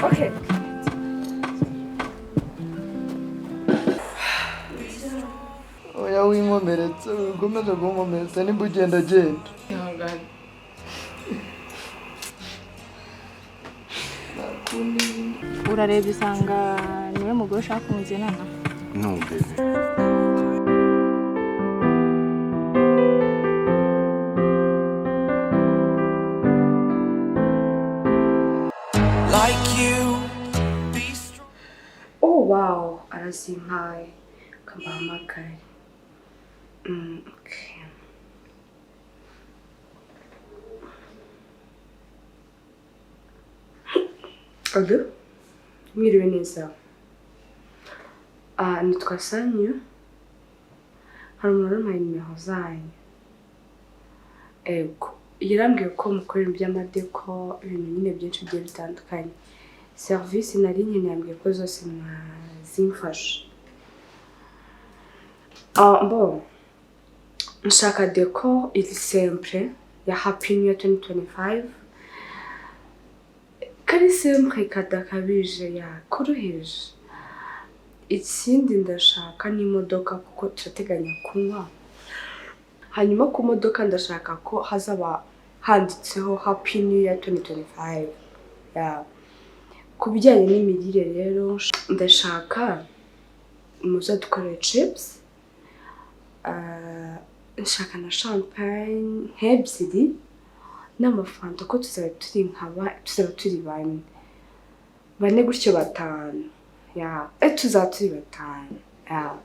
Okay. Oya winkomeretse ukomeza kunkomeretsa nimba ugenda genda. Ihangane. Urarebye usanga niwe mugore ushaka kumujyanana? No baby. Oh wow, arazimpaye kabahamagaye. Okay. Alo? Mwiriwe neza. Nitwa Sanyu. Hari umuntu wampaye nimero zanyu. Ego. Yarambwiye ko mukorera iby'amadeko, ibintu nyine byinshi bigiye bitandukanye. Service nari nyine yambwiye ko zose mwazimfasha. Bon. Nshaka deko iri simple ya Happy New Year 2025. Kari simple kadakabije ya kuruhije. Ikindi ndashaka n'imodoka kuko turateganya kunywa. Hanyuma ku modoka ndashaka ko hazaba handitseho Happy New Year 2025. Ya. Ku bijyanye n'imirire rero ndashaka muza dukore chips. Nshaka na champagne ebyiri n'amafanta ko tuzaba turi bane gutyo batanu. Ya, tuzaba turi batanu. Ya.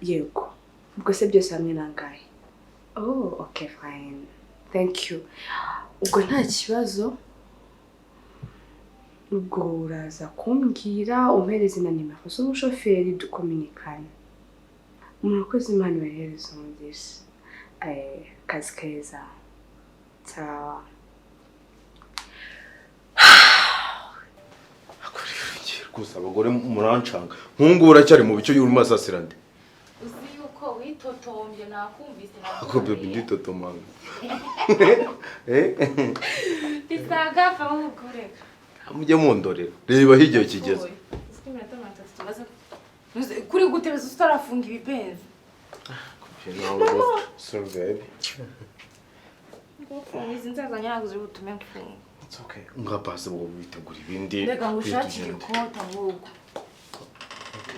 Yego. Ubwo se byose hamwe nangahe? Oh, okay fine. Thank you. Ubwo nta kibazo. Ubwo uraza kumbwira umpereze na nimero z'umushoferi dukominikane. Murakoze Imana ibahereze umugisha. Kazi keza. Ciao. Gusa abagore murancanga. Nkungu uracyari mu bice y'uruma sasirande. Uzi yuko witotombye nakumvise Ako bebe nditotomanga. Isaga pa mugureka. Mujye mundorera. Reba hirya kigeze. Kuri gutebeza utarafunga ibipenzi. So baby. Izi nzaza nyaguze butume mfunga. It's okay. Ngapasa bwo bitegura ibindi. Reka ngushakire ikota ahubwo.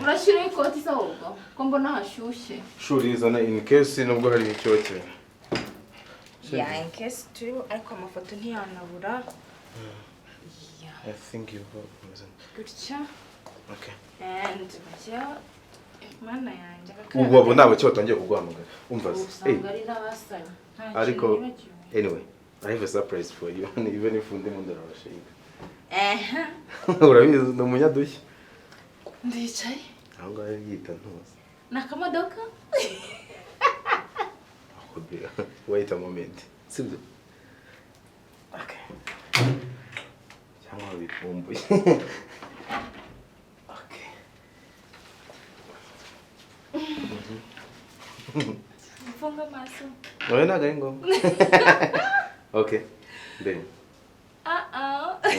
Urashira ikoti se ahubwo ko mbona hashyushye. Shuri izana in case nubwo hari icyoke. Yeah, in case turi ariko amafoto ntiyanabura. I think you wasn't. Gutya. Okay. And gutya mana yanjye Ubu abo nabo cyo batangiye kuguhamagara. Umva se. Usangari nabasanye. Ariko anyway, I have a surprise for you. Even if undi muntu arabashika. Urabizi no munyadushya. Ndicaye. Aho ngaho yita ntuzi. Nakamodoka? Wait a moment. Sibyo. Okay. Cyangwa bikumbuye. Okay. Mfunga maso. Oya nagari ngombwa. Okay. Then.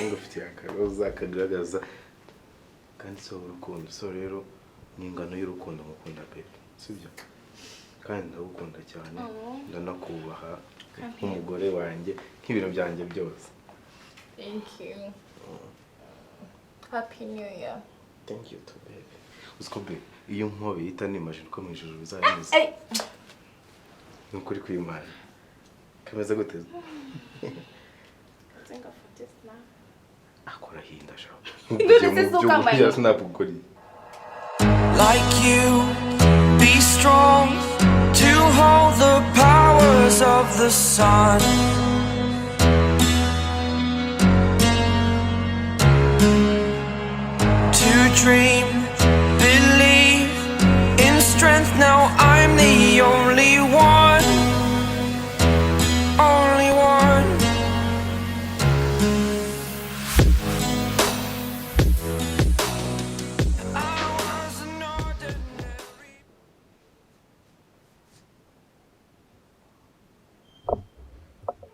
Ngo ufite akaroza kagaragaza kandi so urukundo. So rero ni ingano y'urukundo ngukunda baby. Sibyo? Kandi ndagukunda cyane. Ndanakubaha nk'umugore wanjye nk'ibintu byanjye byose. Thank you. Happy New Year. Thank you too baby. Uskobe iyo nkobe yita nimagine ko mu ijuru bizayemeza. Nukuri kwimana. Kameze guteze. Zenga futesna. Akora hinda sha. Like you, be strong to hold the powers of the sun. To dream, believe in strength. Now I'm the only one, only one.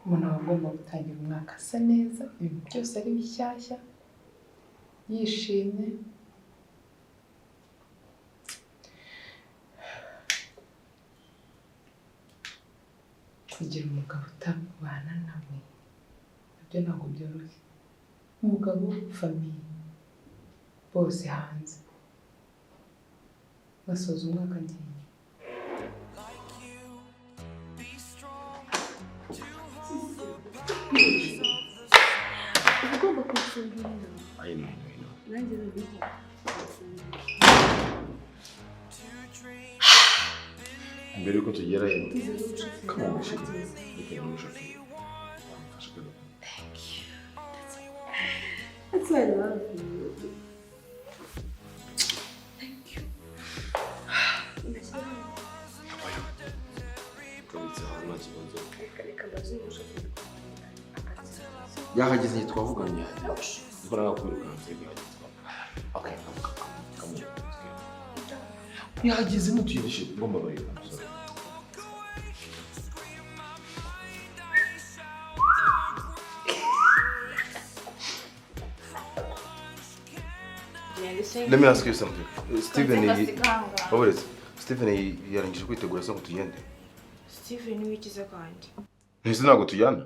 umuntu aba agomba gutangira umwaka asa neza ibintu byose ari bishyashya yishimye kugira umugabo utabana nawe nabyo ntabwo byoroshye. Umugabo, famiye bose hanze basoza umwaka ngiye. ugomba kumusengera nanjye nabiho mbere yuko tugerayo kamushyize Thank you. That's why I love you. Thank you. yahageze twavuganye dukora nakwirukanse okay yahageze mutuyeshe ngomba barira Let me ask you something. Steven yarangije kwitegura se ngo tugende. Steven wikize kandi. Ntise ntabwo tujyana.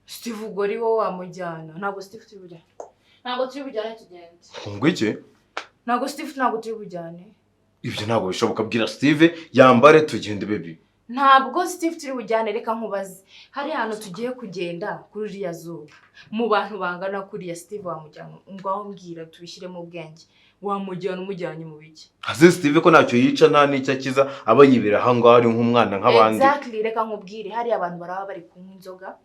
Steve ugori wo wamujyana. Ntabwo Steve turi bujyane. Ntabwo turi bujyane tugende. Ngo iki? Ntabwo Steve ntabwo turi bujyane. Ibyo ntabwo bishoboka bwira Steve yambare tugende baby. Ntabwo Steve turi bujyane reka nkubaze. Hari hano tugiye kugenda kuri uriya zuba. Mu bantu bangana kuri ya Steve wamujyana. Ngaho mbwira tubishyire mu bwenge. Wamujyana umujyanye mu biki? Haze Steve ko ntacyo yica nta n'icyo akiza aba yibera hango ari nk'umwana nk'abandi. Exactly reka nkubwire hari abantu baraba bari kunywa inzoga.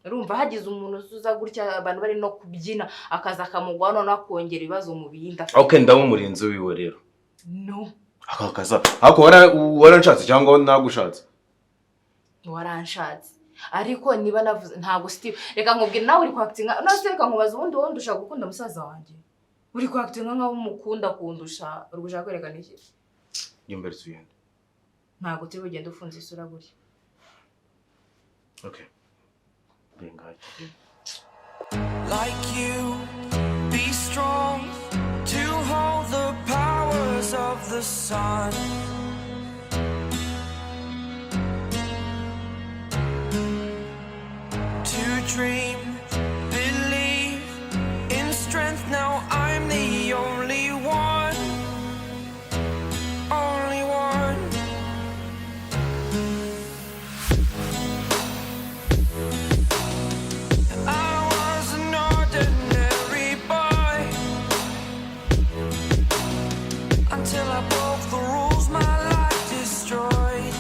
Urumva hagize umuntu uzuza gutya abantu bari no kubyina akaza akamugwana no akongera ibibazo mu binda. Okay ndamu murinzi wiwe rero. No. Akakaza. Ako waranshatse cyangwa nagushatse? Waranshatse. Ariko niba navuze ntabwo Steve reka nkubwire nawe uri kwactinga nase reka nkubaza ubundi wowe ndushaka gukunda musaza wanjye. Uri kwactinga nkaho umukunda kundusha urugushaka kwerekana iki? Yumber tugende. Ntabwo turi bugende ufunze isura guri. Okay. Like you, be strong to hold the powers of the sun. To dream, believe in strength. Now I'm the only one, only one. Until I broke the rules, my life destroyed.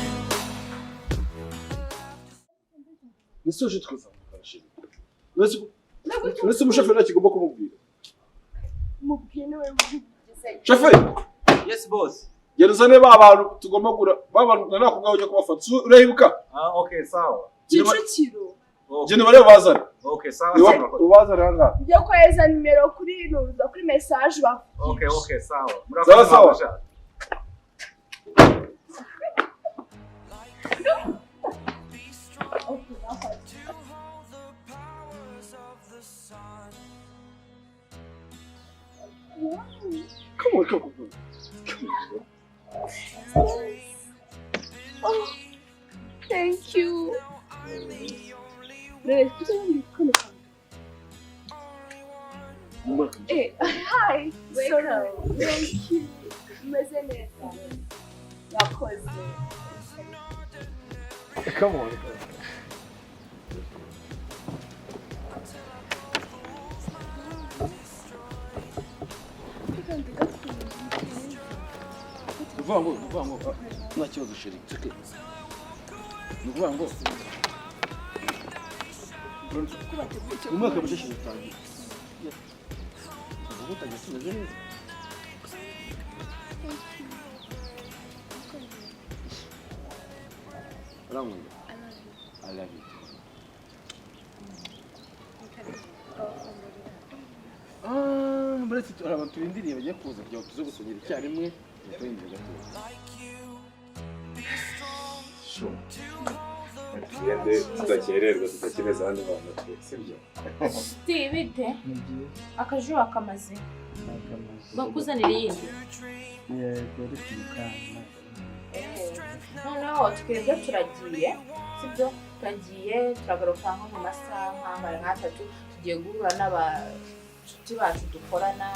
Nisoje twizamuka shiri. Nese umushoferi akigomba kumubwira. Mubwiye nawe wigeze. Shoferi. Yes boss. Geruzane abantu tugomba kugura babantu nakubwaho ujya kubafata. Urayibuka? Okay sawa. Kicukiro. Jene bare bazana. Okay sawa. Ubazana hanga. Byo kohereza nimero kuri nuza kuri message ba. Okay sawa. Sawa. Come on. Oh, thank you. Hey, hi. Welcome. Thank you. Come on. Vamos. Nta kibazo sheri. Nukuvuga ngo umwaka mushashye utangiye. Ubutangiye tumeze neza. Ramunda. I love you. Muretse abantu turindiriye bagiye kuza kugira ngo tuze gusenyera icyarimwe. Sure. tugende tudakererwa tudakereza abandi bantu sibyo? Steve bite? Ni byiza. Akajuba kamaze. Bakuzanira iyindi. Yego ari kumukanda. Noneho twebwe turagiye sibyo? Turagiye turagaruka nko mu masaha nk'atatu tugiye guhura n'abacuti bacu dukorana.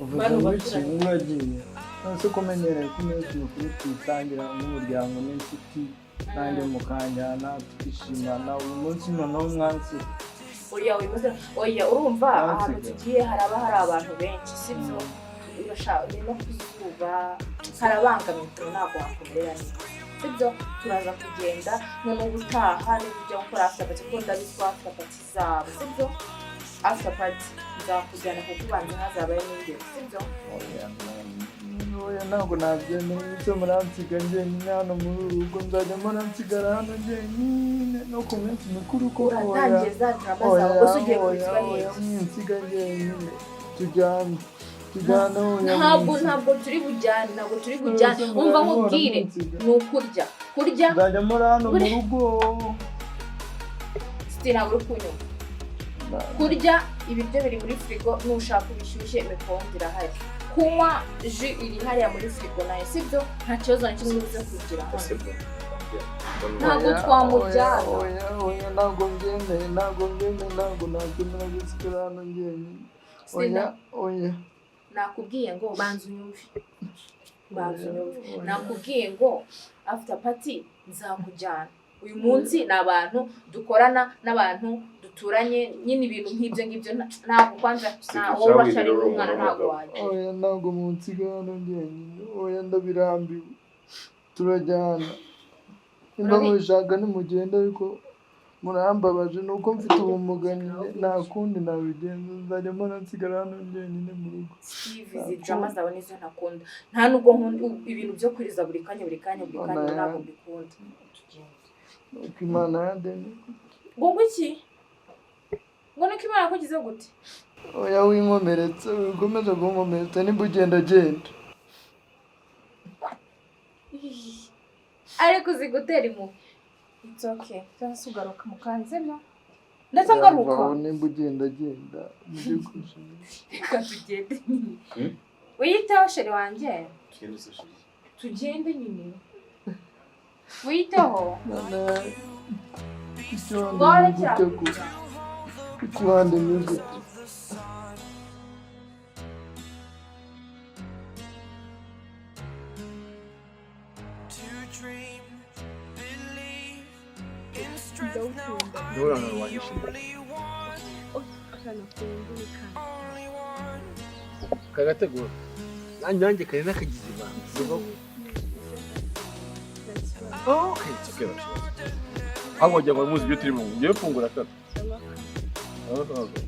Uvuze wiki uragiye. Nose kumenyereye ko umunsi mukuru twisangira n'umuryango n'inshuti nanjye mukanjyana tukishimana uyu munsi noneho mwansi. Oya urumva ahantu tugiye haraba hari abantu benshi sibyo? Urashaka no kuzuba harabangamiye ntabwo wakomerera neza sibyo? Turaza kugenda noneho gutaha n'ibyo gukora after party kuko ndabitwa after party zabo sibyo? After party nzakujyana kukubanza hazabaye n'ibyo sibyo? Oya ntabwo nabyemera icyo muransiga njyenyine hano muri uru rugo nzajya muransigara hano njyenyine no ku minsi mikuru ko uratangiza drama zawe gusa ugiye kubiswa neza mwinsiga njyenyine tujyane ntabwo turi bujyane umva nkubwire ni ukurya nzajya muri hano mu rugo ntabwo uri kunyuma kurya ibiryo biri muri firigo nushaka ubishyushye imikongo irahari kunywa ji iri hariya muri firigo nayo sibyo nta kibazo na kimwe uza kugira ntabwo twamujyana oya ntabwo ngendeye ntabwo nabyemera gusigara hano njyenyine oya nakubwiye ngo banza unyumve nakubwiye ngo after party nzamujyana uyu munsi ni abantu dukorana n'abantu duturanye nyine ibintu nk'ibyo ntabwo kwanza wowe bashari n'umwana ntabwo waje oya ntabwo munsiga hano njyenyine oya ndabirambiwe turajyana nimba mubishaka nimugenda ariko murambabaje nuko mfite ubumuga nta kundi nabigenza nzajya mbona nsigara hano njyenyine mu rugo Steve izi drama zawe nizo ntakunda nta nubwo nkunda ibintu byo kuriza buri kanya ntabwo mbikunda nuko Imana yandemye ngo iki ngo nuko Imana yakugize gute oya winkomeretse ukomeje kunkomeretsa nimba ugenda genda ariko uzi gutera impuhwe it's okay cyangwa ugaruka mu kanze no ndetse ngaruka nimba ugenda mujye kwishima reka tugende wiyiteho sheri wanjye tugende nyine wiyiteho ikiwande music Ndabona nawe wanyishimye. Kagategura. Nanjye kare nakagize ibanga. Okay, it's okay. Aho wajya ngo muzi ibyo turimo. Ngiye fungura kano.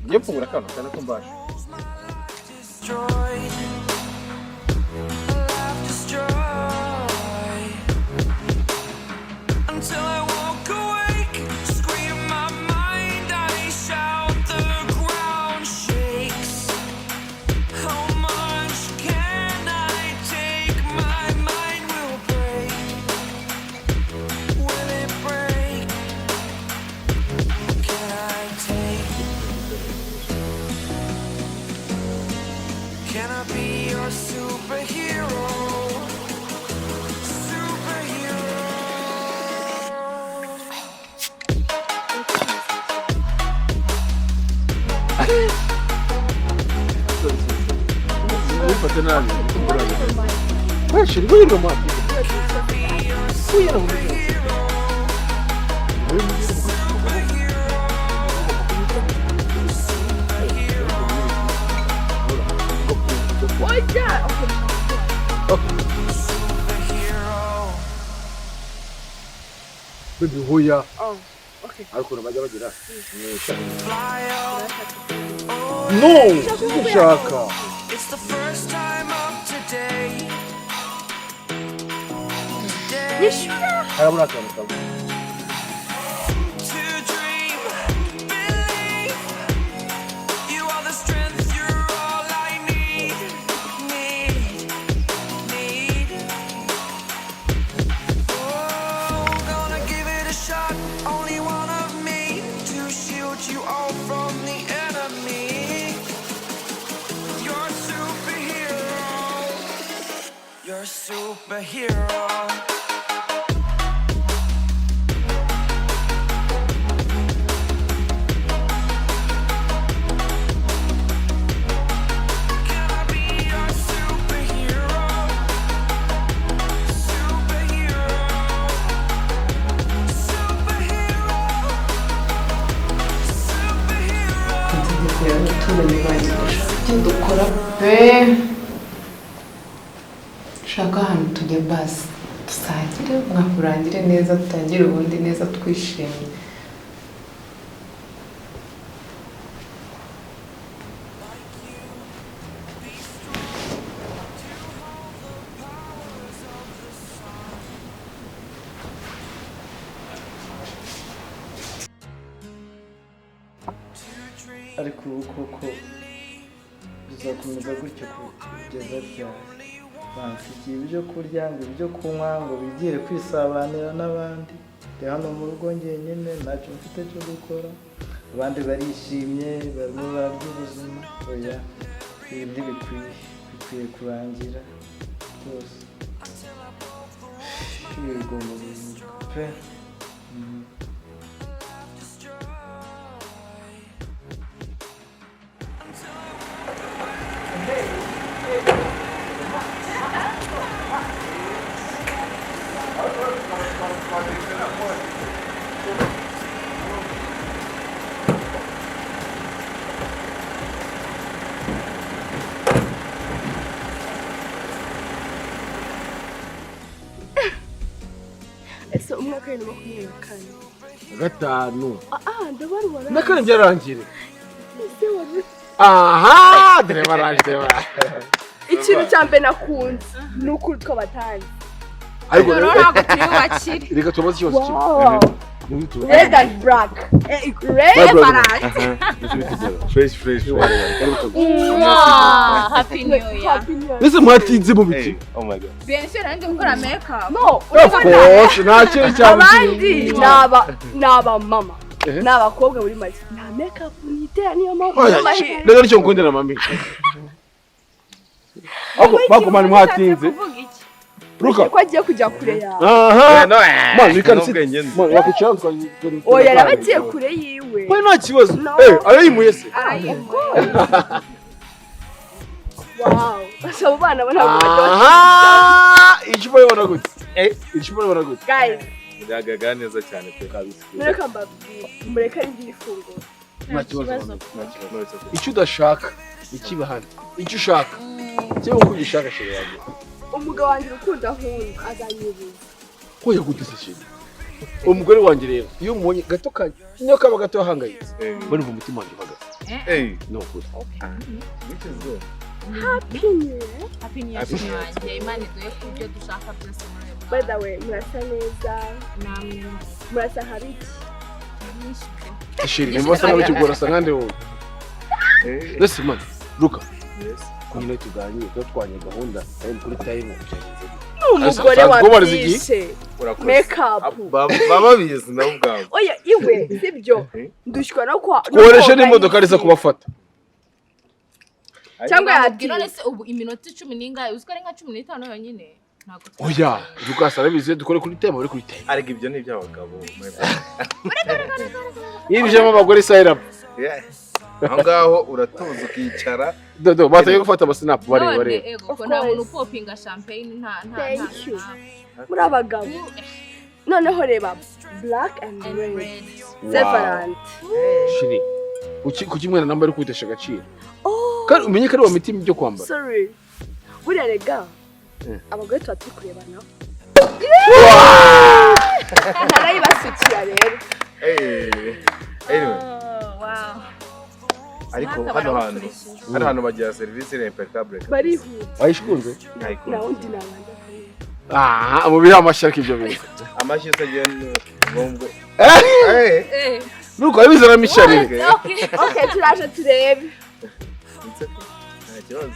Ngiye fungura kano cyane ko mbasha. Until I walk awake, scream my mind, I shout, the ground shakes. How much can I take? My mind will break. Will it break? Can I take? Can I be your superhero? Fate nabi. Kwesha uri buri romani. Kuyera mu byo. oya Okay. Baby hoya. Oh, okay. Ariko bajya bagira. No, ushaka. It's the first time of today. Harabura akantu kamwe. To dream, believe. You are the strength, you're all I need. Oh, gonna give it a shot. superhero. Can I be your superhero? Superhero. Superhero. Superhero. abaturage bagirisha ibyo dukora pe shaka ahantu tujya basi dusangire mwakurangire neza tutangire ubundi neza twishimye ariko ubu koko bizakomeza gutyo kugeza ryari bamfikiye ibyo kurya ngo ibyo kunywa ngo bigire kwisabanira n'abandi ndi hano mu rugo njyenyine ntacyo mfite cyo gukora abandi barishimye barimo bararya ubuzima oya ibi ntibikwiye kurangira rwose ibi bigomba guhinduka pe ese umwaka wa 2024 gatanu ndabarubara nakane byarangire ese wari aha derevaraje ikintu cya mbere nakunze ni ukuri tw'abatanzi ariko rero ntabwo tuyubakire reka tubaze ikibazo Wow. kimwe red and black red faranje fresh happy new year ese mwatinze mu biki oh my god bien sûr nanjye gukora makeup no of course nta kintu abandi naba mama Ehe. n'abakobwa muri make nta makeup nitera niyo mpamvu oya y'amahirwe. rero nicyo ngukundira mami ako bagumana mwatinze kuvuga iki ruka ko agiye kujya kure yawe aha no man you can no sit bwenge man wakicara oya arabagiye kure yiwe we nta kibazo No. arayimuye se wow abo bana bo ntabwo bajya aha icupa ribona gute icupa ribona gute guys byagaga neza cyane pe kabisa mureka mbabwire mureka ari ifunguro nta kibazo icyo udashaka ikiba hano icyo ushaka cyangwa uko ugishaka shira yanjye umugabo wanjye ukunda nkunda azanyibuza ko yagutse shira umugore wanjye rero iyo umubonye gato kanya niyo kaba gato yahangayitse bari mu mutima wanjye uhagaze no kuri happy new year happy new year yanjye imana iduhe ku byo dushaka byose muri uyu by the way murasa neza namwe murasa habiki shira ni mbasa nawe kigora sa nkande wowe listen man ruka kunyine tuganire ko twanye gahunda time kuri time cyagenze umugore wabyishe makeup baba bizi nawe ubwabo oya iwe sibyo ndushywa no kwa tworeshe n'imodoka risa kubafata cyangwa yabwira yati nese ubu iminota 10 n'ingahe uziko ari nka 15 yonyine ntabwo oya Lucas arabize dukore kuri time bari kuri time ariko ibyo ni iby'abagabo yibijemo abagore sahira aho ngaho uratuza ukicara dodo bataye gufata amasnap bare ego nta muntu upopinga champagne nta thank you muri abagabo noneho reba black and red separate shiri kuki mwana namba ari kwitesha agaciro kandi umenye ko ari wa mitima byo kwambara sorry buriya rega abagore tuba turi kurebana ntarayibasukira rero anyway wow ariko hano hantu bagira serivisi impeccable barihuta ayishikunze na undi nabanda umubiri amashyaka ibyo bintu amashyi se ngombwa nuko abizana misharire okay turaje turebe nta kibazo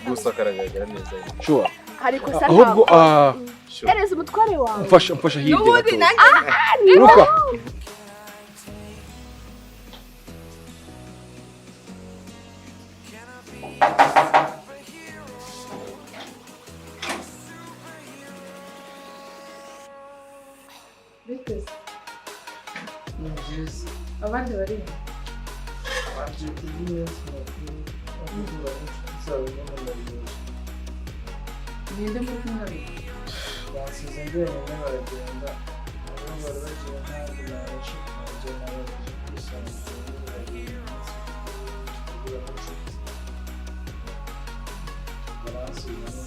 gusa karagaragara neza sure hari kosa ahubwo ereza umutware wawe mfasha hirya n'ubundi gato nanjye ruka abandi bari Abandi n'iminsi makuru bahura n'inshuti zabo n'abanyabuzi. ninde muri kumwe Basize njyenyine baragenda abo bari bagiye ntabwo nabasha kujya n'abagiye kwisanzura bagiye kugira inshuti baransize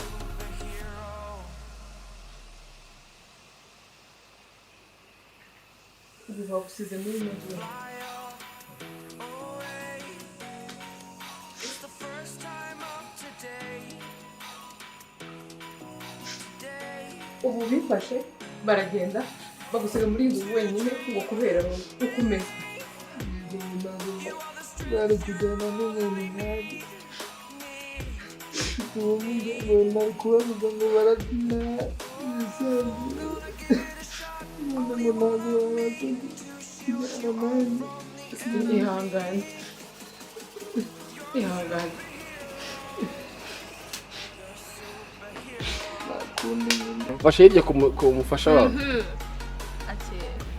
ubu bagusize muri mujyi ubu bifashe baragenda bagusiga muri inzu wenyine ngo kubera uko umeze bari kujyana n'umuntu nkaje ubumuga ngo nari kubabuza ngo barabyina ibisanzwe umuntu ngo ntabwo babasha kujyana nanjye ihangane ihangane Fasha hirya ku mufasha wawe.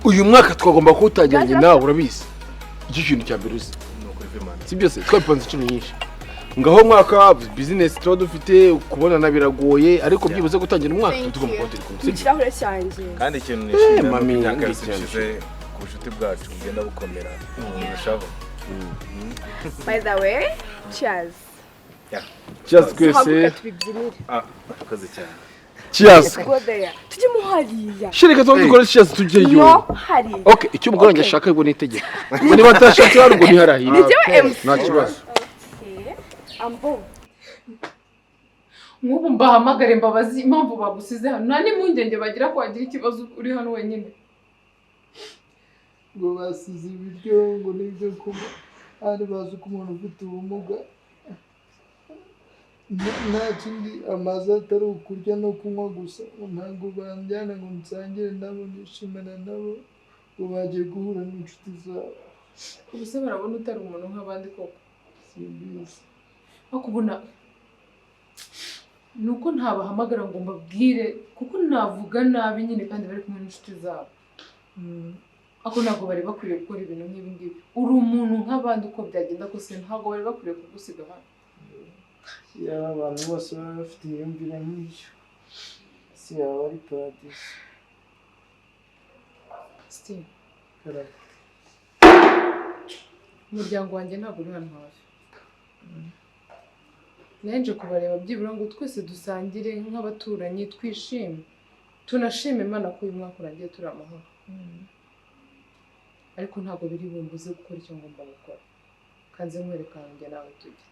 Uyu mwaka twagomba kuwutangiranye nawe urabizi. Iki kintu cya mbere uzi. Si byose twabipanze inshuro nyinshi. Ngaho mwaka business tuba dufite kubonana biragoye ariko byibuze gutangira umwaka tugomba kuba turi kumwe. Ikirahure cyanjye. kandi ikintu nishimira mami, mu myaka ngiye yashize ku bucuti bwacu bugenda bukomera urushaho. By the way, cheers. Cheers twese. Urakoze cyane. Cheers. Go there. Tujye muhariya. Shirika dukora cheers tugeyo. No, hariya. Okay, icyo umugore wanjye ashaka ngo nitegeko. Ngo niba atashatse hano ngo ntiharahira. Nijye MC. Nta kibazo. Ambo. nk'ubu mbahamagare imbabazi impamvu bagusize hano nta n'impungenge bagira ko wagira ikibazo uri hano wenyine ngo basize ibiryo ngo n'ibyo kunywa ari bazi ko umuntu ufite ubumuga nta kindi amaze atari ukurya no kunywa gusa ntabwo banjyana ngo nsangire nabo nishimana nabo ngo bagiye guhura n'inshuti zabo ubuse barabona utari umuntu nk'abandi koko simbizi bakubona nuko ntabahamagara ngo mbabwire kuko navuga nabi nyine kandi bari kumwe n'inshuti zabo ako ntabwo bari bakwiriye gukora ibintu nk'ibi ngibi uri umuntu nk'abandi uko byagenda kose ntabwo bari bakwiriye kugusiga hano yaba abantu bose baba bafite imyumvire nk'iyo si yaba ari paradisi Steve umuryango wanjye ntabwo uri hano hafi naje kubareba byibura ngo twese dusangire nk'abaturanyi twishime tunashime Imana ko uyu mwaka urangiye turi amahoro ariko ntabwo biri bumbuze gukora icyo ngomba gukora kanze nkwerekana njye nawe tujye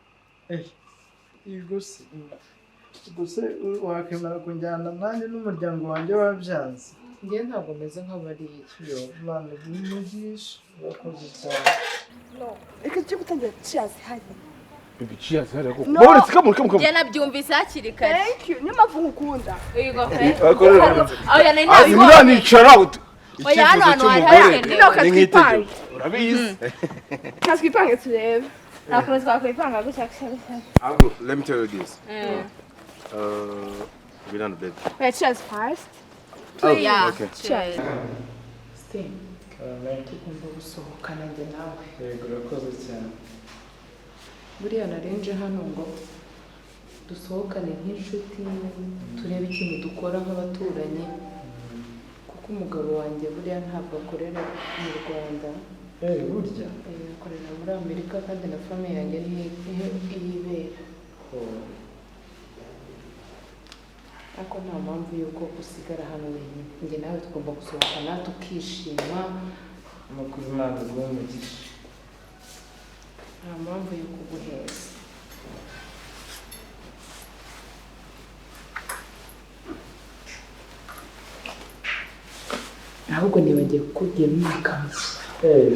gusa wakemera kunjyana nanjye n'umuryango wanjye wabyanze njye ntabwo meze nk'abariye yo Imana bimugisha urakoze cyane No. Reka tujye gutangira cheers hariya. Bibi cheers hariya ko. No. Boretse kamu. Njye nabyumvise hakiri kare. Thank you. Niyo mpamvu nkukunda. Yego pe. Oya nari nabibonye. Muranicara uti. Oya hano hantu hari hakenewe. No, katwipange. Urabizi. Katwipange turebe. Ntabwo twakwipanga gutya gusa. Uncle, let me tell you this. We don't bed. Wait, cheers first. Yeah. Okay. Cheers. Steve tugomba gusohokana njye nawe yego urakoze cyane buriya narenje hano ngo dusohokane nk'inshuti turebe ikintu dukora nk'abaturanyi kuko umugabo wanjye buriya ntabwo akorera mu Rwanda burya akorera muri Amerika kandi na famille yanjye niho iyibera ariko nta mpamvu y'uko usigara hano wenyine njye nawe tugomba gusohokana tukishima amakuru Imana iguhe umugisha nta mpamvu yo kuguheza ahubwo nibagiye kukubwira umwaka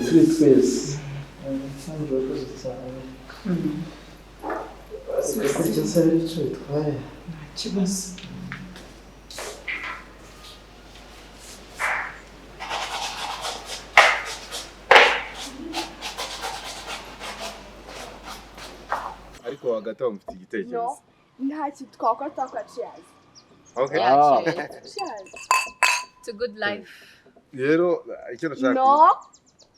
turi twese nsanzwe urakoze cyane kurya nsaba icyo bitwaye nta kibazo Ariko hagati aho mufite igitekerezo. No. Nta kintu twakora twakora cheers. Okay. Yeah, Cheers. It's a good life. Rero icyo nashaka. No.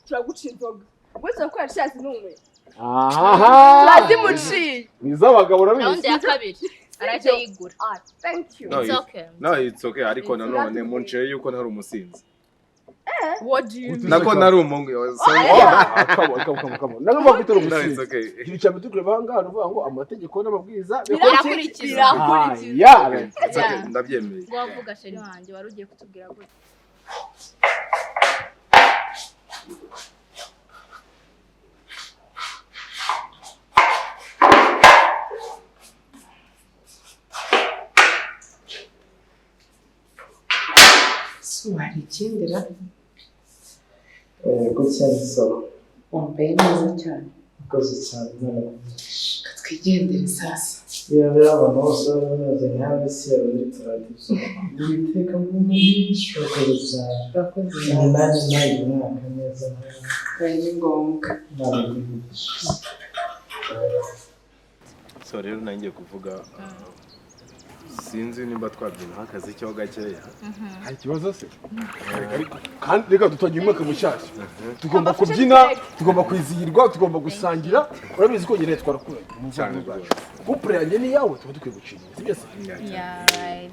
Turaguca inzoga. Wese ko yashatse numwe. Aha. Lazimuciye. Nizabagabo Round urabizi. ya kabiri. Arajya yigura. Thank you. No, okay. No, it's okay. Ariko nanone muncere yuko ntari umusinzi. What do you mean? Nako nari umungu. Come on. Nagomba gutera No, it's umusinzi. okay. Ikintu cyane tukureba hanga ruvuga ngo amategeko n'amabwiriza Birakurikizwa. It's okay. Ndabyemeye. Wavuga sheri wanjye wari ugiye kutubwira gute? Hari ikindira gutya ni sawa wambaye neza cyane ukoze cyane katwigendere sasa yaba abantu bose bameze nkawe si abari turadizo witeka nk'umugisha ukoze cyane nanjye nayo mwaka neza kandi ni ngombwa So rero nanjye kuvuga sinzi nimba twabyina akazi cyo gakeya. hari ikibazo se kandi reka dutangira umwaka mushyashya tugomba kubyina tugomba kwizihirwa tugomba gusangira urabizi ko nyine twarakura mu cyane rwacu couple yanjye ni yawe tuba dukwiye gucinya sibyo se Yeah, right.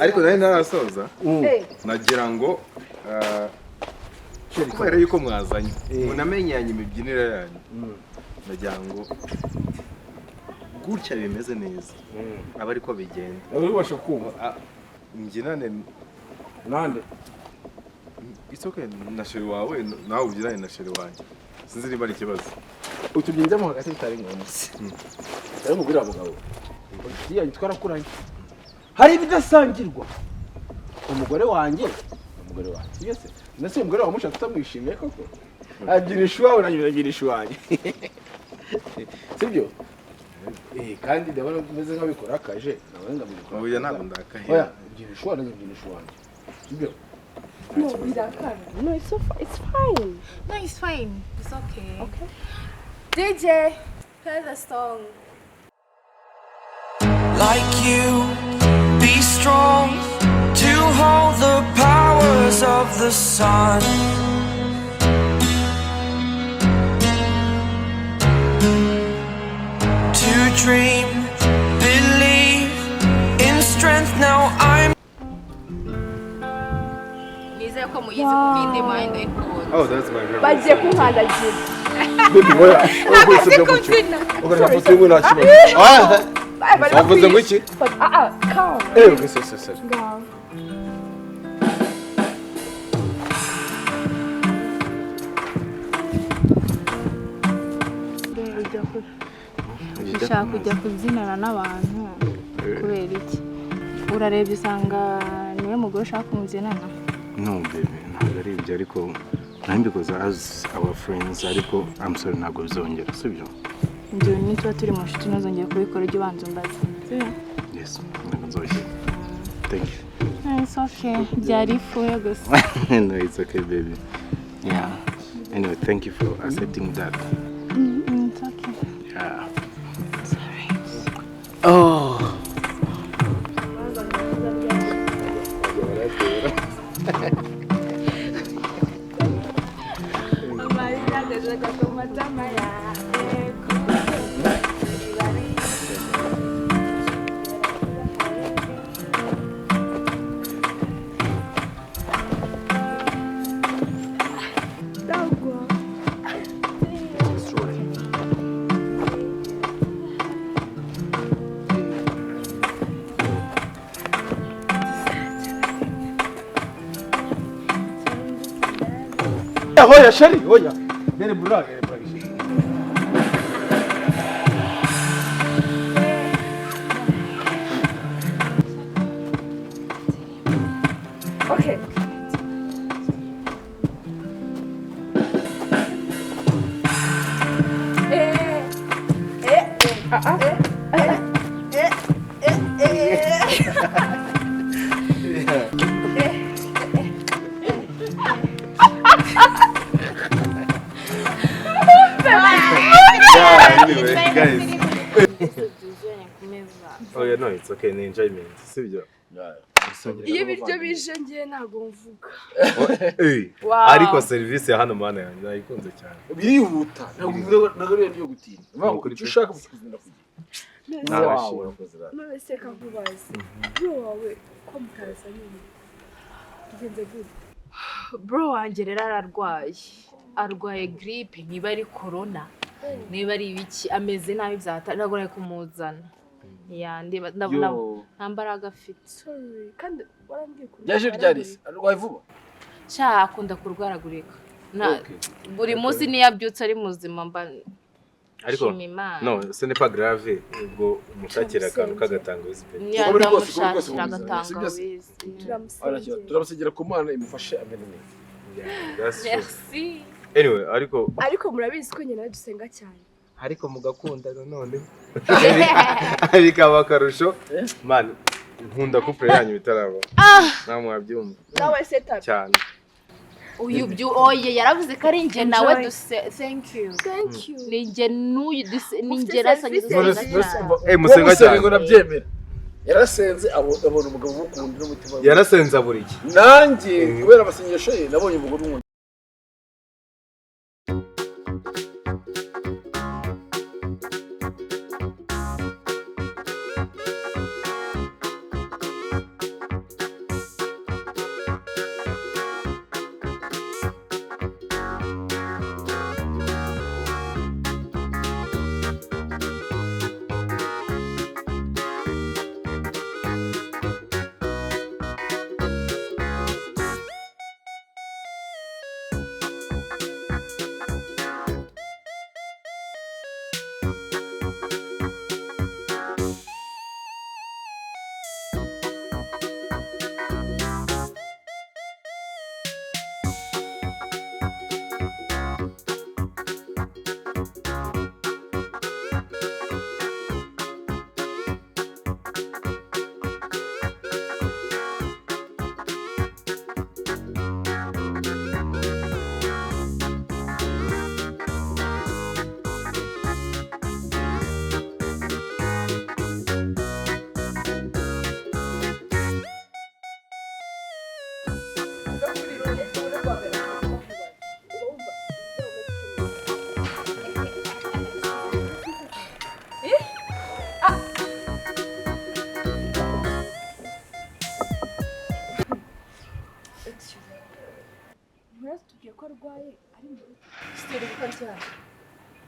Ariko nari narasoza nagira ngo kubera yuko mwazanye munamenyanye imibyinire yanyu nagira ngo gutya bimeze neza aba ariko bigenda ubasha kumva mbyinane nande it's okay na sheri wawe nawe ubyinane na sheri wanjye sinzi niba ari ikibazo utubyinjamo hagati bitari ngombwa ari mubwira abagabo yanyu twarakuranye hari ibidasangirwa umugore wanjye sibyo se nase umugore wa mushatse utamwishimiye koko agirisha wawe nanjye nagirisha wanjye sibyo kandi ndabona umeze nk'abikora akaje nawe ndamubikora oya ntabwo ndakahe oya agirisha wawe nanjye agirisha wanjye sibyo No, no, it's fine. No, it's fine. It's okay. Okay. DJ, play the song. Like you, be strong to hold the powers of the sun. To dream, believe in strength. Now I'm Nizeye ko muyizi kuko indi mind Oh, that's my favorite. Bagiye kunkandagira. baby oya ugwese byo mucyo ugana foto y'umwe nakibazo wavuze ngo iki Calm. ugese se Go. ushaka kujya kubyinana n'abantu kubera iki urarebye usanga niwe mugore ushaka kumubyinana No baby ntabwo ari ibyo ariko nambikoze as our friends ariko I'm sorry ntabwo bizongera sibyo njyewe nituba turi mu nshuti ntuzongeye kubikora ujye ubanza umbaze yes ntabwo nzongera thank you it's okay byari ifuye gusa No it's okay baby yeah anyway thank you for accepting that it's okay yeah oh Amarira gajaga ku matama yawe. Dogwa. oya sheri oya nere buraga Okay. Anyway, guys. Oh yeah, no, it's okay. Ni enjoyment. Sibyo? yeah iyo ibiryo bije ngiye ntabwo mvuga. Ariko serivisi ya hano mana yanjye nayikunze cyane. Birihuta. Ntabwo rero gutinda. Icyo ushaka kugenda kugira. None se kakubaza. Bro wawe ko mutaza nyine. Tugenze gute? Bro wanjye rero arwaye grippe niba ari corona niba ari ibiki ameze nabi byataragoye kumuzana ndabona nta mbaraga afite. Sorry kandi warambwiye ko yaje ryarisi arwaye vuba sha akunda kurwaragurika buri munsi niyo abyutse ari muzima mba ariko no ce n'est pas grave ubwo umushakira akantu k'agatangawizi pe ndamushakira agatangawizi turamusegera ku mana imufashe amene neza. Merci. Anyway ariko murabizi ko nyine dusenga cyane ariko mugakunda none bikaba akarusho man nkunda couple yanyu bitaraba namwe mwabyumva nawe setup cyane oye yaravuze ko ari njye nawe thank you ninjye ninjye rasangiza musenga cyane ngo nabyemera yarasenze abona umugabo w'ukunda n'umutima yarasenze aburi iki nanjye kubera amasengesho ye nabonye umugore umwe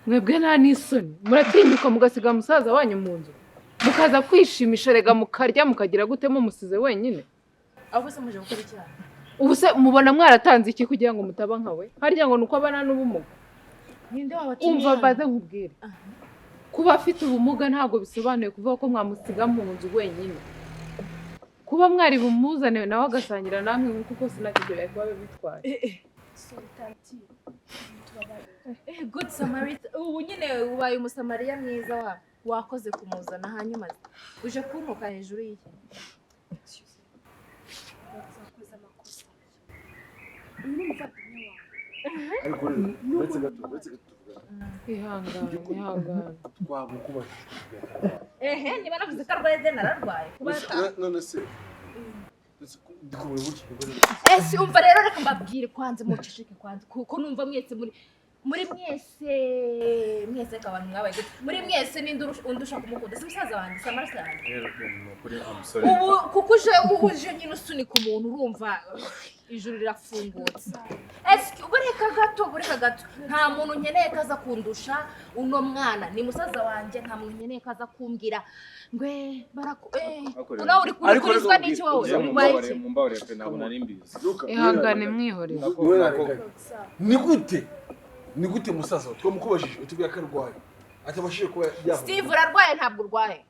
mwebwe nta n'isoni muratinyuka mugasiga musaza wanyu mu nzu mukaza kwishimisha rega mukarya mukagira gute mumusize wenyine abo se muje gukora icyaha ubu se mubona mwaratanze iki kugira ngo mutaba nkawe harya ngo nuko abana n'ubumuga ninde wabatumye umva baze nkubwire kuba afite ubumuga ntabwo bisobanuye kuvuga ko mwamusiga mu nzu wenyine kuba mwari bumuzane nawe agasangira namwe nkuko kose nakigero yakuba bitwaye good Samaritan ubu nyine ubaye umusamariya mwiza wakoze kumuzana hanyuma uje kuntuka hejuru y'iki ihangane niba navuze ko arwaye nararwaye none se ese umva rero reka mbabwire kwanze muceceke kwanze kuko numva mwese muri mwese abantu mwabaye muri mwese ninde undusha kumukunda si musaza wanjye samaraso yanjye ubu kuko uje nyine usunika umuntu urumva ijuru rirafungutse ese bureka gato nta muntu nkeneye kaza kundusha uno mwana ni musaza wanjye nta muntu nkeneye kaza kumbwira ngwe unawe uri kurizwa n'iki wowe ubaye iki ihangane mwihorere ni gute musaza twamukubajije utubwira ko arwaye atabashije kuba yavuga Steve urarwaye ntabwo urwaye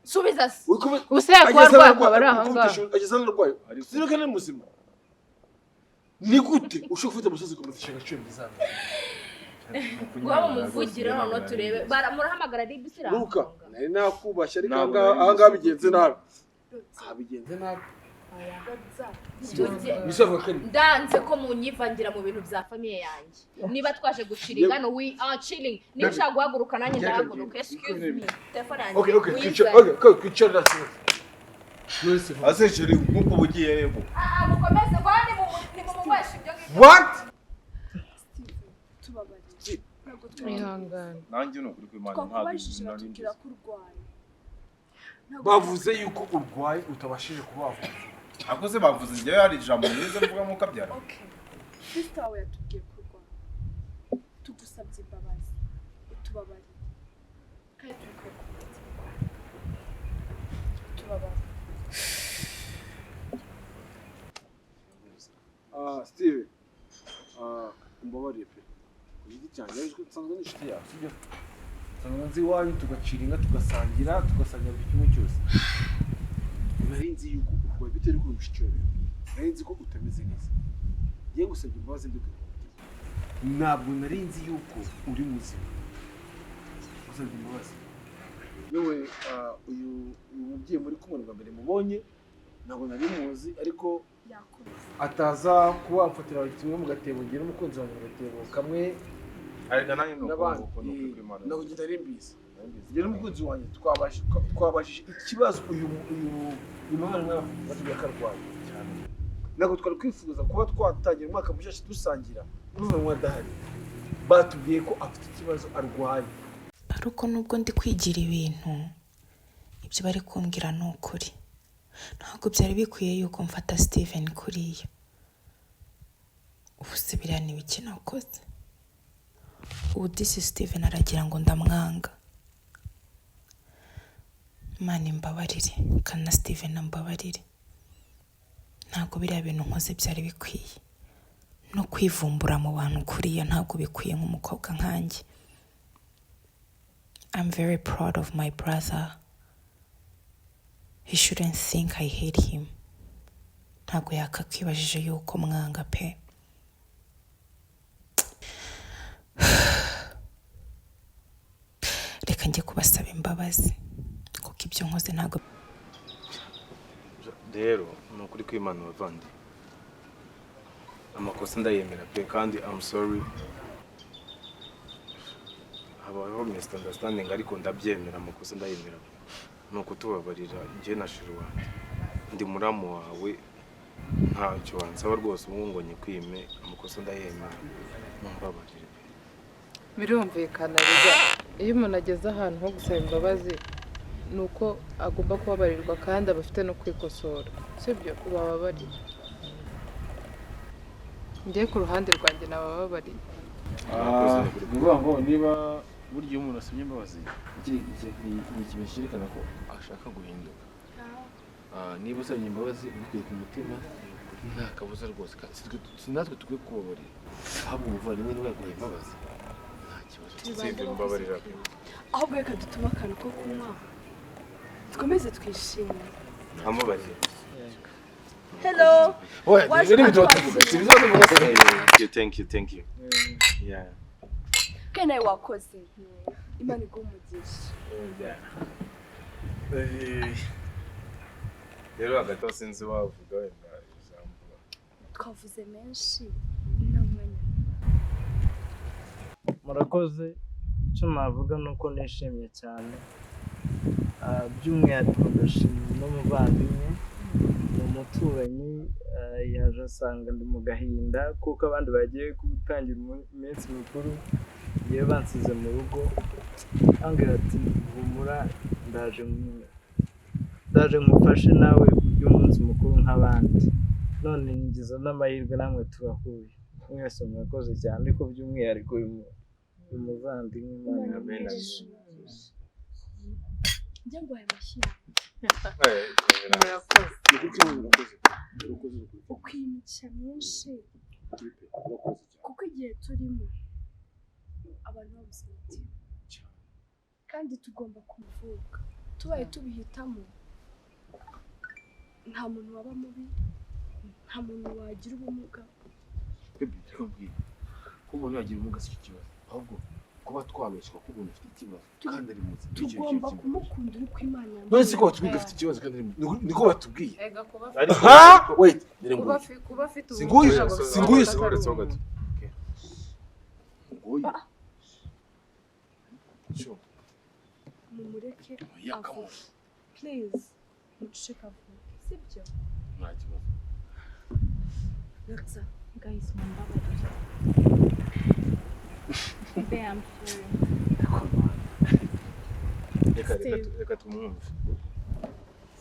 subiza se use yakwarwaye akaba ari ahangaha ageze n'arwaye sino kandi muzima ni gute ushobora gufata musaza kumufasha agaciro bizana ngo muvugira none turebe murahamagara ribisira Luka nari nakubashye ariko ahangaha bigenze nabi ndanze ko munyivangira mu bintu bya famiye yanjye niba twaje guciringa no we are chilling niba ushaka guhaguruka nanjye ndahaguruka excuse me telefone yanjye okay kwicara Ase sheri nkuko bugiye yego. mukomeze bandi mu mubasha ibyo ngibyo. What? tubabarije ntabwo Ihangane. Nanjye no kuri kwimana ntabwo twakubajije batubwira ko urwaye. bavuze yuko urwaye utabashije kubavuza. Ako se bavuze njye yari ijambo neza mvuga mu kabyara. Okay. Sister wawe yatubwiye ko urwaye. Tugusabye imbabazi. Utubabarire. Kandi turi tubabarire. Steve, umbabarire pe. Ku giti cyanjye ariko nsanzwe n'inshuti yawe, sibyo? Nsanzwe nzi iwanyu tugacira inka tugasangira buri kimwe cyose. Nari nzi yuko urwaye bitewe n'uko uri mushiki wawe. Nari nzi ko utameze neza. Ngiye gusabye imbabazi mbikuye. Ntabwo nari nzi yuko uri muzima. Gusabye imbabazi. Yewe uyu mubyeyi muri kumwe bwa mbere mubonye ntabwo nari muzi ariko ataza kuba wamfatira kimwe mu gatebo ngira umukunzi wanjye mu gatebo kamwe Arega nanjye no n'abandi ntabwo ngenda ari mbizi ngira umukunzi wanjye twabashije ikibazo uyu mwana batubwira ko arwaye cyane ntabwo twari kwifuza kuba twatangira umwaka mushasha dusangira n'umuntu adahari batubwiye ko afite ikibazo arwaye ariko nubwo ndi kwigira ibintu ibyo bari kumbwira ni ukuri ntabwo byari bikwiye yuko mfata Steven kuriya ubu se biriya ni ibiki nakoze ubu disi Steven aragira ngo ndamwanga Imana imbabarire kandi na Steven ambabarire ntabwo biriya bintu nkoze byari bikwiye no kwivumbura mu bantu kuriya ntabwo bikwiye nk'umukobwa nkanjye I'm very proud of my brother. He shouldn't think I hate him. Ntabwo yakakwibajije yuko mwanga pe. Reka njye kubasaba imbabazi kuko ibyo nkoze ntabwo rero ni ukuri kw'Imana bavandi amakosa ndayemera pe kandi I'm sorry habayeho misunderstanding ariko ndabyemera amakosa ndayemera ni ukutubabarira njye na shiri wanjye ndi muramu wawe ntacyo wansaba rwose ubu ngo nyikwime amakosa ndayemera mumbabarire Birumvikana rega iyo umuntu ageze ahantu ho gusaba imbabazi ni uko agomba kubabarirwa kandi aba afite no kwikosora sibyo ubababarira njye ku ruhande rwanjye nabababariye ni ngo niba burya iyo umuntu asabye imbabazi ni ikintu cyerekana ko ashaka guhinduka niba usabye imbabazi ubikuye ku mutima nta kabuza rwose si natwe tukwiye kubabarira ahubwo umuvandimwe niwe yaguhaye imbabazi nta kibazo Steven mbabarira ahubwo reka dutume akantu ko kunywa dukomeze twishime amubarira Hello. Thank you. Yeah. Kene wakoze Imana igumugisha. Rero hagati sinzi wavuga wenda ijambo. Twavuze menshi n'umwanya. Murakoze icyo navuga nuko nishimye cyane by'umwihariko ndashimira n'umuvandimwe umuturanyi yaje asanga ndi mu gahinda kuko abandi bagiye gutangira iminsi mikuru ngiye bansize mu rugo ambwira ati humura ndaje ngufashe nawe kurya umunsi mukuru nk'abandi none ngize n'amahirwe namwe turahuye mwese murakoze cyane ariko by'umwihariko uyu muvandimwe Imana amenaje njye ngo aya mashyi ukwimica myinshi kuko igihe turimo abantu babuze umutima kandi tugomba kuvuga tubaye tubihitamo nta muntu waba mubi nta muntu wagira ubumuga ko umuntu yagira ubumuga si ikibazo ahubwo kuba twabeshwa ko umuntu afite ikibazo kandi ari muzima tugomba kumukunda uri kw'Imana none se ko batubwiye afite ikibazo kandi niko batubwiye wait kuba afite singuye mumureke avuge please uceceka vuba sibyo nta kibazo Alexa guys mumbabarire be I'm sorry reka tumwumve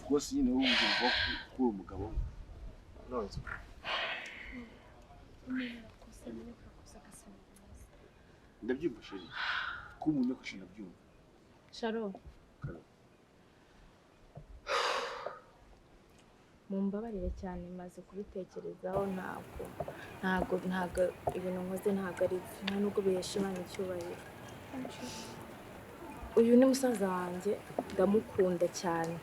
rwose nyine wumva k'uwo mugabo nonse ndabyumva sheri ko umuntu yakoresha ndabyumva Sharo mumbabarire cyane maze kubitekerezaho ntabwo ibintu nkoze ntabwo ari nta nubwo biheshimana icyubahiro uyu ni musaza wanjye ndamukunda cyane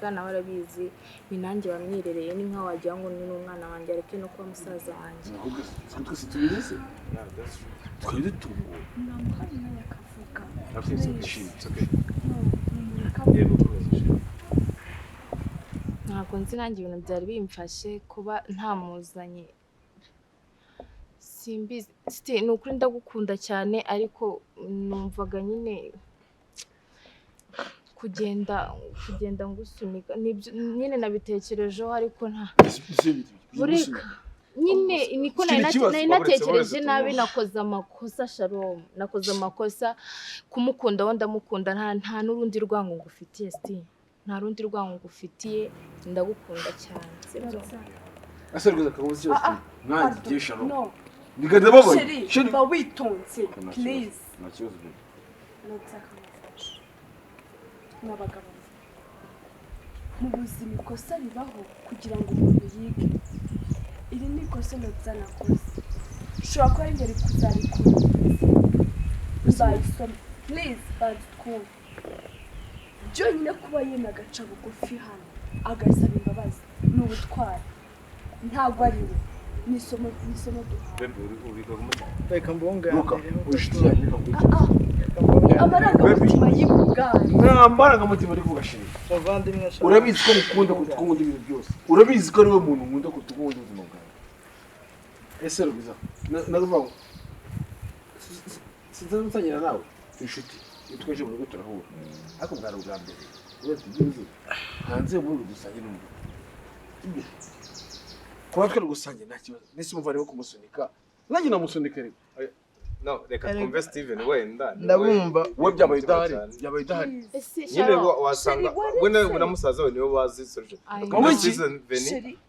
kandi nawe arabizi ni nanjye wamwirereye ni nkaho wagira ngo ni n'umwana wanjye areke no kuba musaza wanjye twese tubizi twari dutunguwe namuhaye nawe akavuga ntabwo nzi nanjye ibintu byari bimfashe kuba ntamuzanye simbizi ni ukuri ndagukunda cyane ariko numvaga nyine kugenda ngusunika nyine nabitekerejeho ariko nta bureka nyine niko nari natekereje nabi nakoze amakosa Shalom nakoze amakosa kumukunda wo ndamukunda nta n'urundi rwango ngufitiye nta rundi rwango ngufitiye ndagukunda cyane sibyo aserguza kabuze cyose nanjye giye Shalom bigada babaye sheri ba witonze please nta kibazo byo notsakamufasha n'abagabo mu buzima ikosa ribaho kugira ngo umuntu yige iri ni ikosa nakoze ushobora kuba ari mbere kuzarikora mbayisoma please badukunda byonyine kuba yemeye agaca bugufi hano agasaba imbabazi ni ubutwari ntabwo ari we ni isomo duhawe reka mbunganire amarangamutima y'ubugari nta marangamutima ari kugashira muvandimwe urabizi ko mukunda kutukunda ibintu byose urabizi ko ari we muntu nkunda kutukunda ubuzima bwawe ese rubiza naruvaho sinzansangira nawe inshuti twaje mu rugo turahura ariko bwari ubwa mbere uretse byuzuye hanze muri gusangira n'umuntu kuba twari gusangira nta kibazo nese umva rero kumusunika nanjye namusunika rero no reka twumve Steven wenda ndabumva we byabaye idahari nyine wasanga we na musaza we niwe bazi solution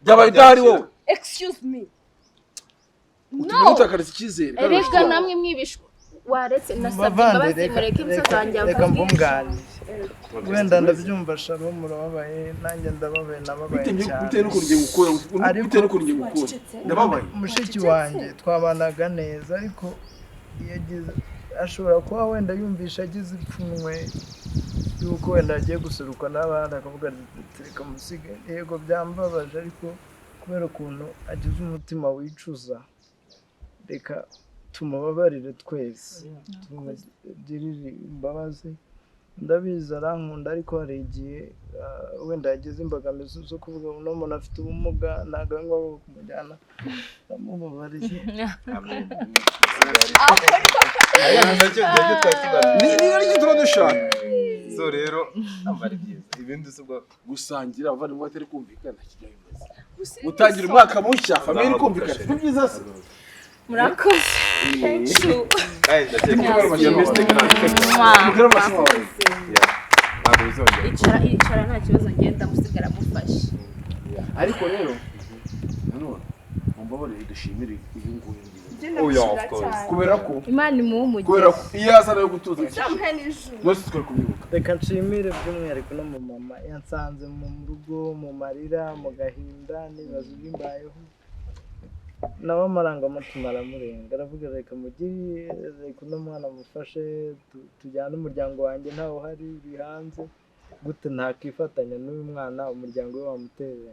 byabaye idahari wowe excuse me utumye utakariza icyizere erega namwe mwibishwa waretse nasabye imbabazi mureke umusaza wanjye reka mbunganire wenda ndabyumva Shalom murababaye nanjye ndababaye nababaye cyane bitewe n'uko ngiye gukora ndababaye mushiki wanjye twabanaga neza ariko yagize ashobora kuba wenda yumvisha agize ipfunwe yuko wenda agiye guseruka n'abandi akavuga reka musige yego byambabaje ariko kubera ukuntu agize umutima wicuza reka tumubabarire twese tumugirire imbabazi ndabizi arankunda ariko hari igihe wenda yagize imbogamizi zo kuvuga uno muntu afite ubumuga ntabwo ari ngombwa kumujyana ndamubabariye niba ari igituma dushaka so rero ambari byiza ibindi usubwa gusangira abavandimwe batari kumvikana kijya bimaze gutangira umwaka mushya famille iri kumvikana ni byiza se murakoze icara nta kibazo ngenda musigara mufashe ariko rero nanone mumbabarire dushimire uyu nguyu kubera ko Imana imuhumugire kubera ko iyo azana yo gutuza bose twari kubibuka reka nshimire by'umwihariko no mu mama yansanze mu rugo mu marira mu gahinda n'ibibazo bimbayeho nawe amarangamutima aramurenga aravuga reka mugire reka uno mwana mufashe tujyane umuryango wanjye ntawe uhari bihanze gute ntakifatanya n'uyu mwana umuryango we wamutereye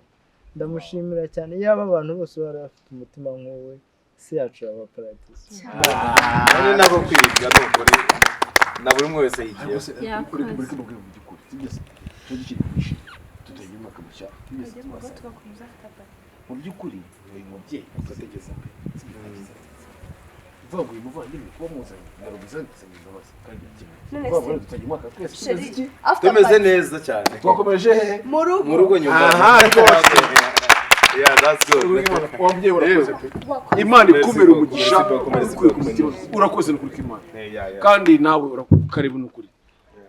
ndamushimira cyane yaba abantu bose bari bafite umutima nk'uwe isi yacu yaba paradisi none nabo kwiga n'ukuri na buri umwe wese yigiye kuri by'ukuri tugeze tugikisha tuteye umwaka mushya mu by'ukuri uyu mubyeyi ukategeza vuga ngo uyu muvandimwe kuba muzanye ndarugiza ndasaba imbabazi kandi None vuga se- ngo dutajya umwaka twese Sheri, tumeze iki after tumeze party. neza cyane twakomeje hehe Mu rugo. mu rugo nyuma aha rwose yeah that's good wambye urakoze pe imana ikumera umugisha urakoze n'ukuri k'Imana kandi nawe urakaribu n'ukuri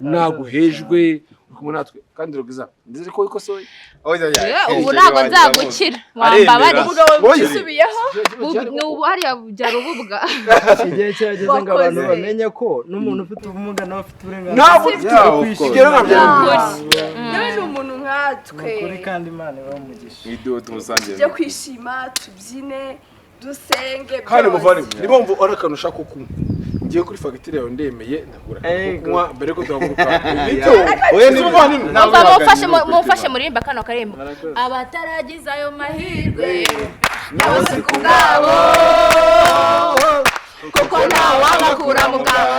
ntabwo hejwe kumwe natwe kandi rugiza ndize ko ikosoye ubu ntabwo nzagukira wambabariye Usubiyeho. ubu hariya byari ububwa igihe cyageze ngo abantu bamenye ko n'umuntu ufite ubumuga nawe afite uburenganzira ntabwo kwishyura Nawe ni umuntu nkatwe. kuri kandi Imana iba umugisha video tumusangiye Tujye kwishima, tubyine, dusenge. kandi byose. muvandimwe niba wumva ari akantu ushaka ko kunywa ngiye kuri fagitire yawe ndemeye ndagura kunywa mbere ko tuhaguruka nibyo oya ni muvandimwe mufashe muririmba kano karimbo abataragize ayo mahirwe nabose ku bwabo kuko ntawabakura mu bwabo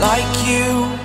Like you